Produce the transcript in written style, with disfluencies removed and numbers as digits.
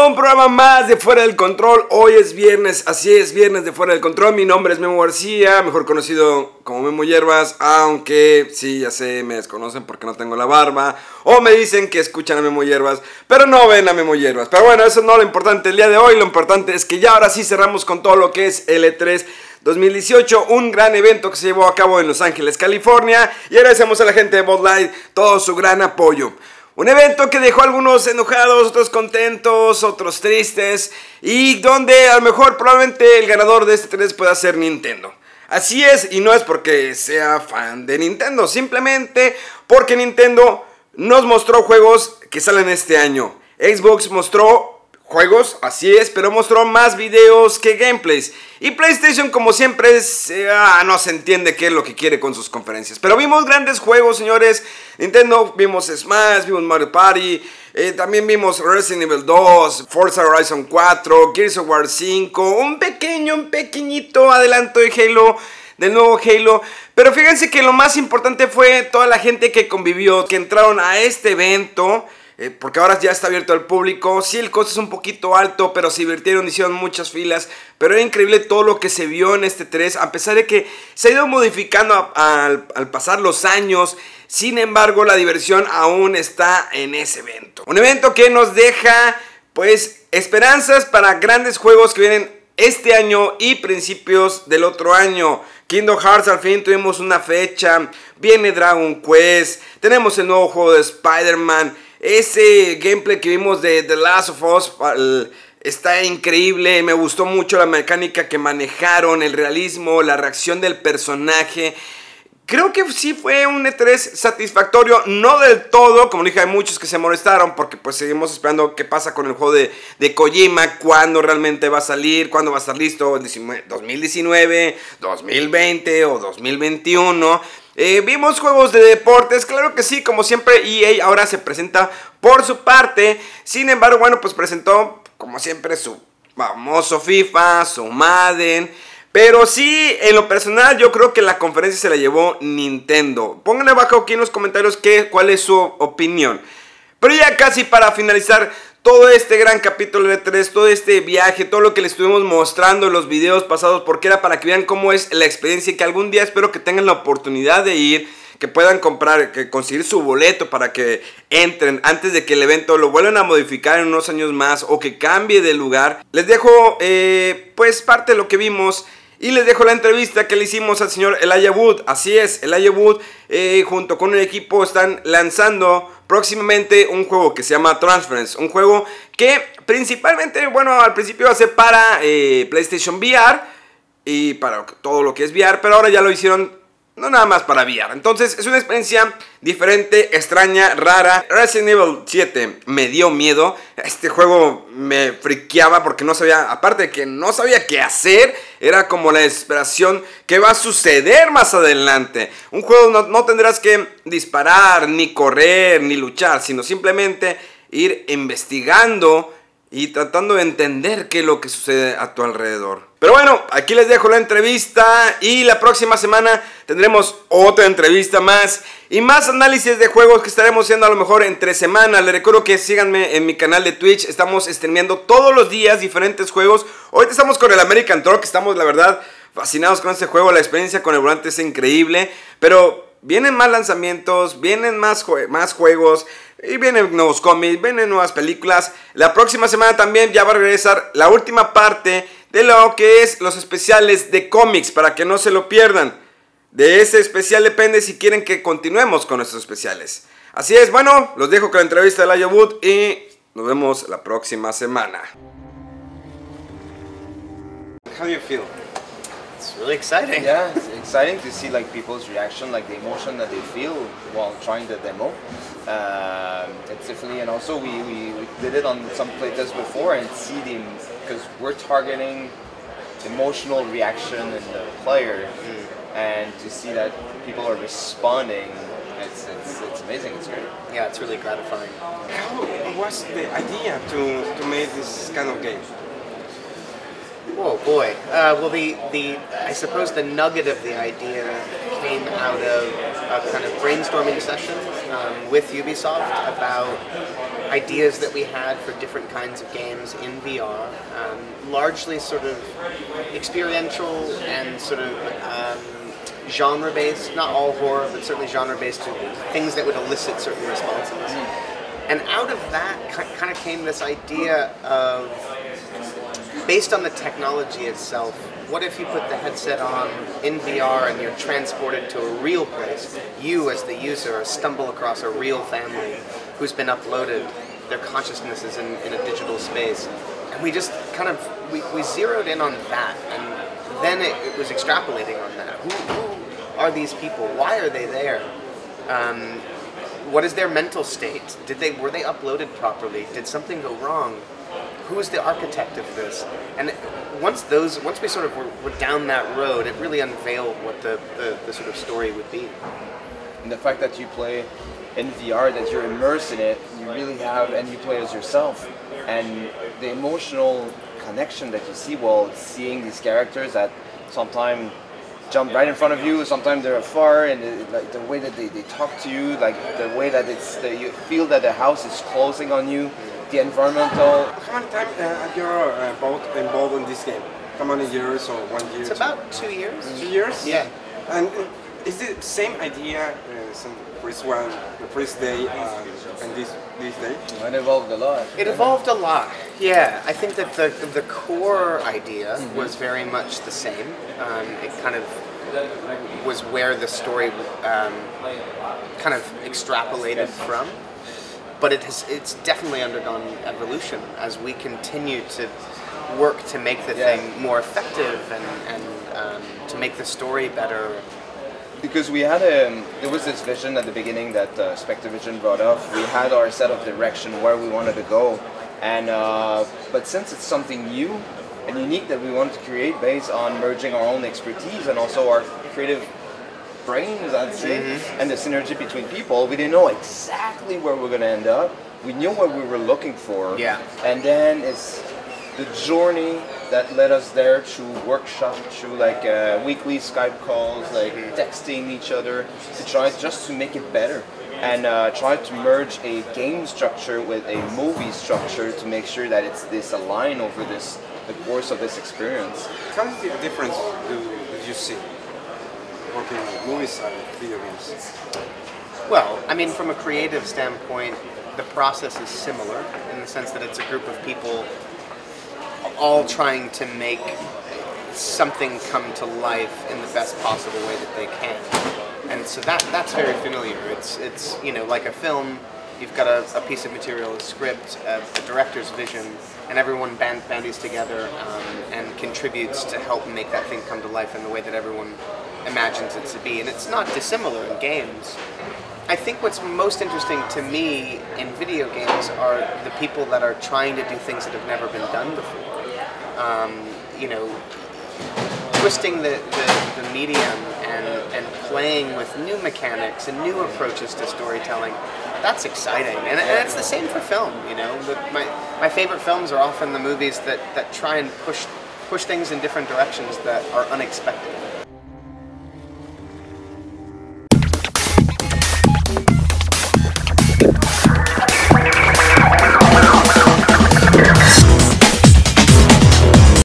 un programa más de Fuera del Control. Hoy es viernes, así es, viernes de Fuera del Control. Mi nombre es Memo García, mejor conocido como Memo Hierbas. Aunque, sí, ya sé, me desconocen porque no tengo la barba. O me dicen que escuchan a Memo Hierbas, pero no ven a Memo Hierbas. Pero bueno, eso no es lo importante el día de hoy. Lo importante es que ya ahora sí cerramos con todo lo que es L3 2018, un gran evento que se llevó a cabo en Los Ángeles, California. Y agradecemos a la gente de Bud Light todo su gran apoyo. Un evento que dejó a algunos enojados, otros contentos, otros tristes, y donde a lo mejor probablemente el ganador de este 3 pueda ser Nintendo. Así es, y no es porque sea fan de Nintendo, simplemente porque Nintendo nos mostró juegos que salen este año. Xbox mostró juegos, así es, pero mostró más videos que gameplays. Y PlayStation, como siempre, no se entiende qué es lo que quiere con sus conferencias. Pero vimos grandes juegos, señores. Nintendo, vimos Smash, vimos Mario Party, también vimos Resident Evil 2, Forza Horizon 4, Gears of War 5, un pequeñito adelanto de Halo, del nuevo Halo. Pero fíjense que lo más importante fue toda la gente que convivió, que entraron a este evento. Porque ahora ya está abierto al público. Sí, el costo es un poquito alto, pero se divirtieron, hicieron muchas filas. Pero era increíble todo lo que se vio en este 3, a pesar de que se ha ido modificando al pasar los años. Sin embargo, la diversión aún está en ese evento. Un evento que nos deja, pues, esperanzas para grandes juegos que vienen este año y principios del otro año. Kingdom Hearts, al fin tuvimos una fecha. Viene Dragon Quest. Tenemos el nuevo juego de Spider-Man. Ese gameplay que vimos de The Last of Us está increíble. Me gustó mucho la mecánica que manejaron, el realismo, la reacción del personaje. Creo que sí fue un E3 satisfactorio, no del todo. Como dije, hay muchos que se molestaron porque pues seguimos esperando qué pasa con el juego de Kojima, cuándo realmente va a salir, cuándo va a estar listo, 2019, 2020 o 2021. Vimos juegos de deportes, claro que sí, como siempre EA ahora se presenta por su parte. Sin embargo, bueno, pues presentó como siempre su famoso FIFA, su Madden. Pero sí, en lo personal yo creo que la conferencia se la llevó Nintendo. Pónganle abajo aquí en los comentarios cuál es su opinión. Pero ya casi para finalizar todo este gran capítulo de E3, todo este viaje, todo lo que les estuvimos mostrando en los videos pasados, porque era para que vean cómo es la experiencia y que algún día espero que tengan la oportunidad de ir, que puedan comprar, que conseguir su boleto para que entren antes de que el evento lo vuelvan a modificar en unos años más o que cambie de lugar. Les dejo pues parte de lo que vimos. Y les dejo la entrevista que le hicimos al señor Elijah Wood. Así es, Elijah Wood junto con un equipo están lanzando próximamente un juego que se llama Transference. Un juego que principalmente, bueno, al principio va a ser para PlayStation VR y para todo lo que es VR, pero ahora ya lo hicieron no nada más para VR. Entonces es una experiencia diferente, extraña, rara. Resident Evil 7 me dio miedo. Este juego me friqueaba porque no sabía, aparte de que no sabía qué hacer, era como la desesperación que va a suceder más adelante. Un juego no tendrás que disparar, ni correr, ni luchar, sino simplemente ir investigando y tratando de entender qué es lo que sucede a tu alrededor. Pero bueno, aquí les dejo la entrevista y la próxima semana tendremos otra entrevista más y más análisis de juegos que estaremos haciendo a lo mejor entre semanas. Les recuerdo que síganme en mi canal de Twitch, estamos streameando todos los días diferentes juegos. Hoy estamos con el American Truck, estamos la verdad fascinados con este juego, la experiencia con el volante es increíble, pero vienen más lanzamientos, vienen más juegos. Y vienen nuevos cómics, vienen nuevas películas. La próxima semana también ya va a regresar la última parte de lo que es los especiales de cómics, para que no se lo pierdan. De ese especial depende si quieren que continuemos con nuestros especiales. Así es, bueno, los dejo con la entrevista de Elijah Wood y nos vemos la próxima semana. How do you feel? It's really exciting. Yeah, it's exciting to see like people's reaction, like the emotion that they feel while trying the demo. It's definitely, and also we did it on some playtests before and see because we're targeting emotional reaction in the player, and to see that people are responding, it's amazing. It's great. Yeah, it's really gratifying. How was the idea to make this kind of game? Oh boy. Well, I suppose the nugget of the idea came out of a kind of brainstorming session with Ubisoft about ideas that we had for different kinds of games in VR, largely sort of experiential and sort of genre-based, not all horror, but certainly genre-based, things that would elicit certain responses. And out of that kind of came this idea of, based on the technology itself, what if you put the headset on in VR and you're transported to a real place? You, as the user, stumble across a real family who's been uploaded, their consciousnesses in a digital space. And we just kind of, we zeroed in on that, and then it was extrapolating on that. Who are these people? Why are they there? What is their mental state? Were they uploaded properly? Did something go wrong? Who is the architect of this? And once we sort of were down that road, it really unveiled what the sort of story would be. And the fact that you play in VR, that you're immersed in it, you really have, and you play as yourself. And the emotional connection that you see while seeing these characters that sometimes jump right in front of you, sometimes they're afar, and like the way that they talk to you, like the way that you feel that the house is closing on you, the environmental. How many times have you both involved in this game? How many years or 1 year? It's about 2 years. 2 years? Yeah. And is it the same idea since the first one, the first day, and this day? It evolved a lot. It evolved a lot. Yeah, I think that the core idea was very much the same. It kind of was where the story kind of extrapolated from. But it's definitely undergone evolution as we continue to work to make the thing more effective and to make the story better. Because we had there was this vision at the beginning that SpectreVision brought up. We had our set of direction where we wanted to go, and but since it's something new and unique that we wanted to create based on merging our own expertise and also our creative brains, I'd say, and the synergy between people, we didn't know exactly where we're going to end up. We knew what we were looking for, and then it's the journey that led us there through workshops, through like weekly Skype calls, like texting each other to try just to make it better, and try to merge a game structure with a movie structure to make sure that it's this aligned over the course of this experience. What is the difference do you see working with movies and video games? Well, I mean, from a creative standpoint, the process is similar in the sense that it's a group of people all trying to make something come to life in the best possible way that they can. And so that's very familiar. It's you know, like a film, you've got a piece of material, a script, a director's vision, and everyone bandies together and contributes to help make that thing come to life in the way that everyone imagines it to be. And it's not dissimilar in games. I think what's most interesting to me in video games are the people that are trying to do things that have never been done before. You know, twisting the medium and playing with new mechanics and new approaches to storytelling, that's exciting. And it's the same for film, you know. My favorite films are often the movies that try and push things in different directions that are unexpected.